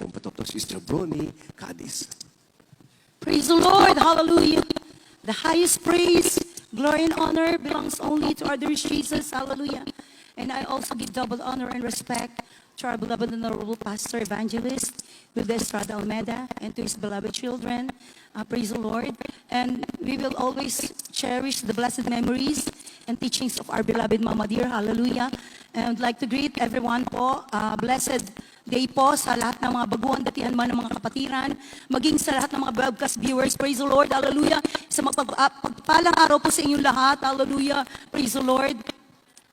pong patok to, Sister Brony Cadiz. Praise the Lord. Hallelujah. The highest praise, glory, and honor belongs only to our dear Jesus. Hallelujah. And I also give double honor and respect to our beloved and honorable Pastor Evangelist, Wilde Estrada Almeida, and to his beloved children. Praise the Lord. And we will always cherish the blessed memories and teachings of our beloved Mama Dear. Hallelujah. And I'd like to greet everyone po. Blessed day po sa lahat ng mga baguhan, datihan man ng mga kapatiran, maging sa lahat ng mga broadcast viewers. Praise the Lord. Hallelujah. Sa magpagpalang araw po sa inyong lahat. Hallelujah. Praise the Lord.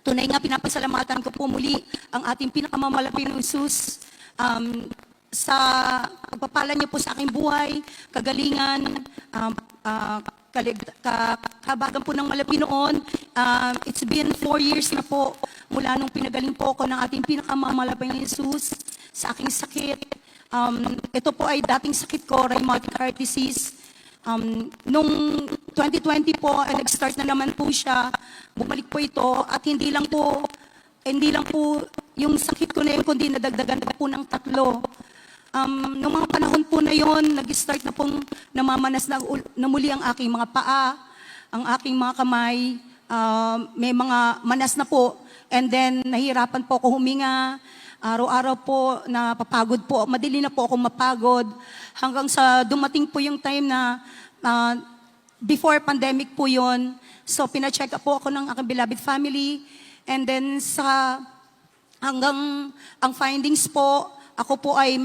Tunay nga pinapasalamatan ko po muli ang ating pinakamamalapit na Jesus sa pagpapala niyo po sa aking buhay, kagalingan, kabagan po ng malapi noon. It's been 4 years na po mula nung pinagaling po ako ng ating pinakamamalapit na Jesus sa aking sakit. Ito po ay dating sakit ko, rheumatic heart disease. Nung 2020 po, nag-start na naman po siya. Bumalik po ito at hindi lang po yung sakit ko na yun, kundi nadagdagan pa po ng 3. Noong mga panahon po na yon, nag-start na pong namamanas na muli ang aking mga paa, ang aking mga kamay, may mga manas na po. And then, nahihirapan po ako huminga. Araw-araw po, napapagod po. Madali na po ako mapagod. Hanggang sa dumating po yung time na before pandemic po yon. So, pina-check up po ako ng aking beloved family. And then, hanggang ang findings po, ako po ay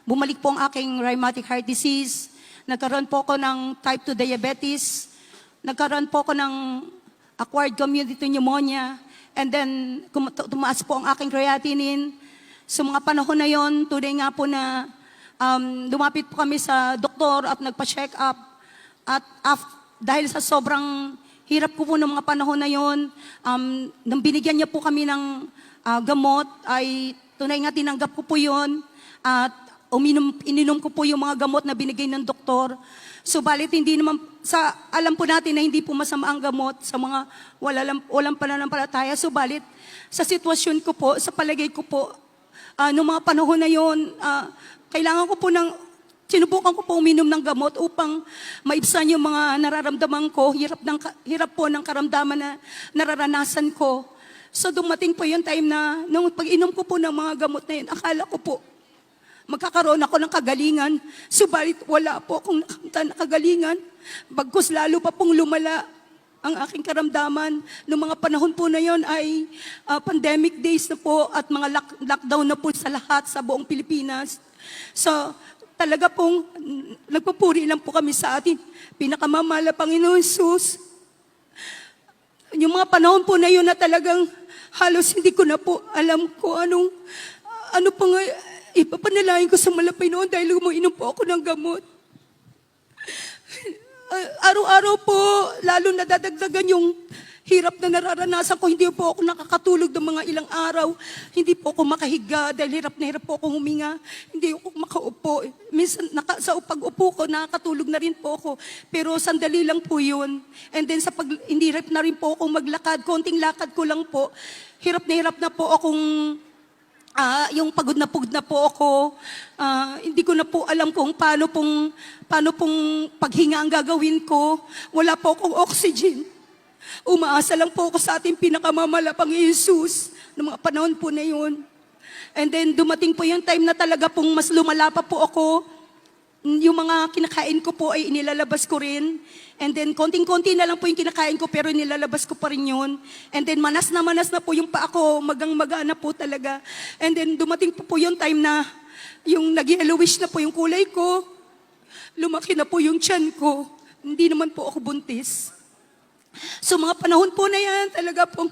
bumalik po ang aking rheumatic heart disease. Nagkaroon po ako ng type 2 diabetes. Nagkaroon po ako ng acquired community pneumonia. And then, tumaas po ang aking creatinine. So, mga panahon na yon, today nga po na lumapit po kami sa doktor at nagpa-check up. At dahil sa sobrang hirap ko po ng mga panahon na yon, nang binigyan niya po kami ng gamot, ay tunay nga tinanggap ko po yun. At ininom ko po yung mga gamot na binigay ng doktor. Subalit hindi naman, alam po natin na hindi po masama ang gamot sa mga walang pananampalataya. Subalit sa sitwasyon ko po, sa palagay ko po, noong mga panahon na yun, kailangan ko po sinubukan ko po uminom ng gamot upang maibsan yung mga nararamdaman ko, hirap po ng karamdaman na nararanasan ko. So dumating po yung time na, nung pag-inom ko po ng mga gamot na yun, akala ko po, magkakaroon ako ng kagalingan. Subalit wala po akong nakita na kagalingan. Bagkus lalo pa pong lumala ang aking karamdaman. Noong mga panahon po na yon ay pandemic days na po at mga lockdown na po sa lahat sa buong Pilipinas. So talaga pong nagpupuri lang po kami sa ating pinakamamahal na Panginoon Jesus. Yung mga panahon po na yun na talagang halos hindi ko na po alam kung ano pa nga ipapanalangin ko sa malapay noon dahil umiinom po ako ng gamot. Araw-araw po, lalo nadadagdagan yung hirap na nararanasan ko. Hindi po ako nakakatulog ng mga ilang araw. Hindi po ako makahiga dahil hirap na hirap po ako huminga. Hindi ako makaupo. Minsan, sa pag-upo ko, nakakatulog na rin po ako. Pero sandali lang po yun. And then, hindi hirap na rin po akong maglakad. Konting lakad ko lang po. Hirap na po akong yung pagod na po ako. Hindi ko na po alam kung paano pong paghinga ang gagawin ko. Wala po akong oxygen. Umaasa lang po ako sa ating pinakamamalapang Jesus ng mga panahon po na yun. And then dumating po yung time na talaga pong mas lumala pa po ako. Yung mga kinakain ko po ay inilalabas ko rin. And then konting-konti na lang po yung kinakain ko pero nilalabas ko pa rin yun. And then manas na po yung paa ko, magang-maga na po talaga. And then dumating po yung time na yung nag-yellowish na po yung kulay ko. Lumaki na po yung tiyan ko. Hindi naman po ako buntis. So mga panahon po na yan, talaga pong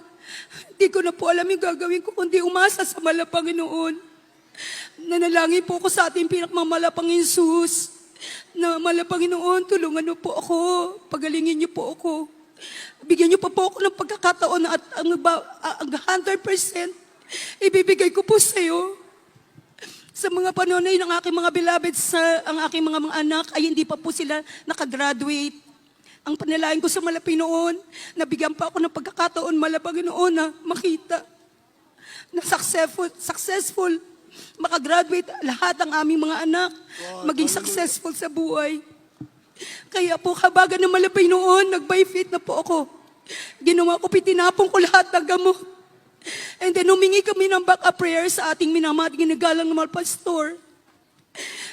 hindi ko na po alam yung gagawin ko kundi umasa sa Panginoon. Nanalangin po ako sa ating pinakamamalapang Jesus na Panginoon, tulungan niyo po ako, pagalingin niyo po ako. Bigyan niyo pa po ako ng pagkakataon at ang 100% ibibigay ko po sa iyo. Sa mga panahon na yun, ang aking mga beloved, ang aking mga anak ay hindi pa po sila nakagraduate. Ang panalangin ko sa Panginoon, nabigyan pa ako ng pagkakataon, Panginoon, na makita na successful makagraduate lahat ng aming mga anak, maging successful sa buhay. Kaya po, kabaga na malapay noon, nag-buy fit na po ako. Ginawa ko, pitinapong ko lahat ng gamot. And then humingi kami ng backup prayer sa ating minamating ginagalang na mga pastor.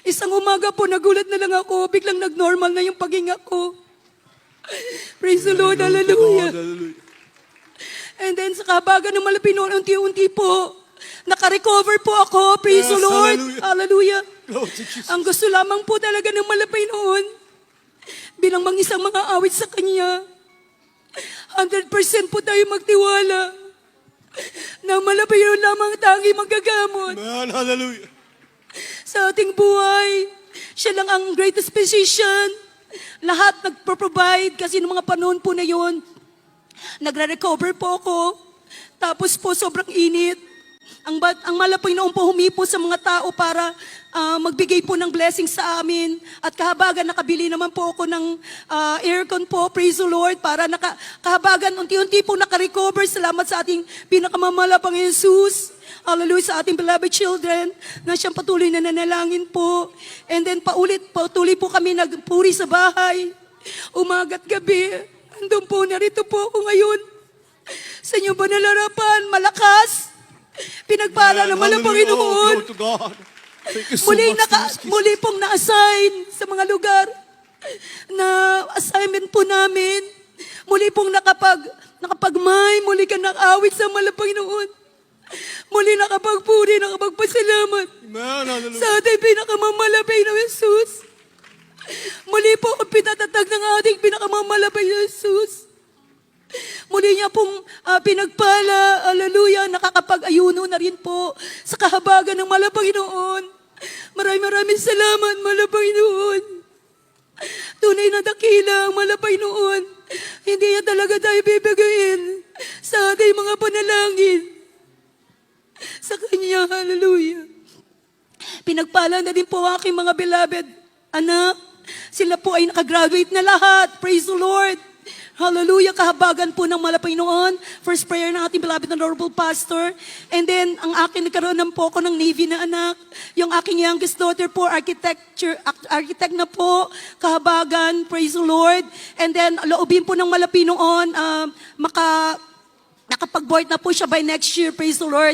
Isang umaga po, nagulat na lang ako, biglang nag-normal na yung paghinga ko. Praise the Lord, hallelujah. And then sa kabaga ng malapit noon, unti-unti po, naka-recover po ako, praise the Lord, hallelujah. Ang gusto lamang po talaga ng malapit noon, bilang isang mga awit sa Kanya, 100% po tayo magtiwala na malapit noon lamang tangi magagamot. Amen. Hallelujah. Sa ating buhay, siya lang ang greatest physician. Lahat nagpro-provide kasi noong mga panahon po na yun, nagre-recover po ako. Tapos po sobrang init. Ang malapay noon po humipo sa mga tao para magbigay po ng blessing sa amin. At kahabagan nakabili naman po ako ng aircon po, praise the Lord, para kahabagan unti-unti po nakarecover. Salamat sa ating pinakamamalapang Jesus. Hallelujah, sa ating beloved children na siyang patuloy na nanalangin po. And then patuloy po kami nagpuri sa bahay. Umaga't gabi. Andun po, narito po ako ngayon. Sa inyong banalarapan, malakas. Pinagpala naman ng Panginoon. Glory to God. Thank you so much, Jesus. Muli pong na-assign sa mga lugar na assignment po namin. Muli pong nakapagmay, muli ka nakawit sa Panginoon. Muli nakapagpuri, nakapagpasalamat. Amen. Hallelujah. Sa ating pinakamamalapay na Jesus. Muli po ang pinatatag ng ating pinakamamalapay na Jesus. Muli niya pong pinagpala, hallelujah, nakakapag-ayuno na rin po sa kahabagan ng Panginoon. Maraming salamat, Panginoon. Tunay na dakila ang Panginoon. Hindi niya talaga tayo bibigyan sa ating mga panalangin. Sa Kanya, hallelujah. Pinagpala na din po ang aking mga beloved anak. Sila po ay nakagraduate na lahat. Praise the Lord. Hallelujah. Kahabagan po ng Panginoon. First prayer ng ating beloved honorable pastor. And then, ang akin nagkaroon ng po ako ng Navy na anak. Yung aking youngest daughter po, architect na po. Kahabagan. Praise the Lord. And then, loobin po ng Panginoon, nakapag-board na po siya by next year, praise the Lord,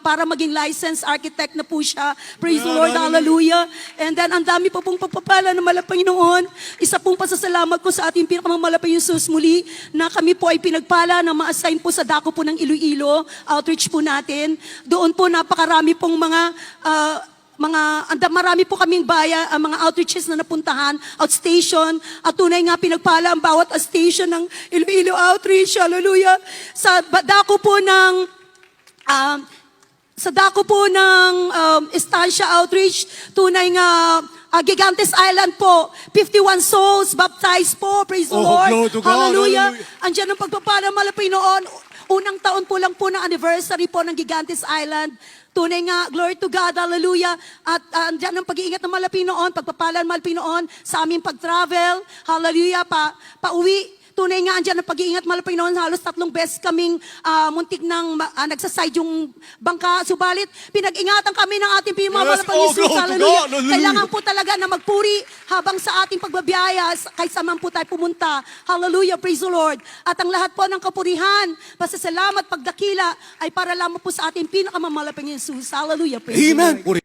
para maging licensed architect na po siya, praise the Lord, hallelujah. And then, ang dami po pong pagpapala ng Panginoon. Isa pong pasasalamat ko sa ating pinakamamalapay Jesus muli, na kami po ay pinagpala na ma-assign po sa dako po ng Iloilo, outreach po natin. Doon po napakarami pong marami po kaming mga outreaches na napuntahan, outstation, at tunay nga pinagpala ang bawat outstation ng Iloilo Outreach, hallelujah. Sa dako po ng Estancia Outreach, tunay nga Gigantes Island po, 51 souls baptized po, praise the Lord, glory to God, hallelujah. hallelujah. Andiyan ang pagpapala ng Panginoon. Unang taon po lang po ng anniversary po ng Gigantes Island. Tunay nga, glory to God, hallelujah. At andyan ang pag-iingat ng Panginoon, pagpapalan ng Panginoon sa aming pag-travel, hallelujah, pauwi. Tunay nga, andyan ang pag-iingat ng Panginoon, halos 3 beses kaming muntik nang nagsaside yung bangka. Subalit, pinag-ingatan kami ng ating pinamamalapang Yes, Jesus, glory to hallelujah. God, hallelujah. Kailangan po talaga na magpuri habang sa ating pagbabiyaya, kaysa man po tayo pumunta. Hallelujah, praise the Lord. At ang lahat po ng kapurihan, pasasalamat, pagdakila, ay para lamang po sa ating pinakamamalapang Jesus. Hallelujah, praise the Lord. Amen.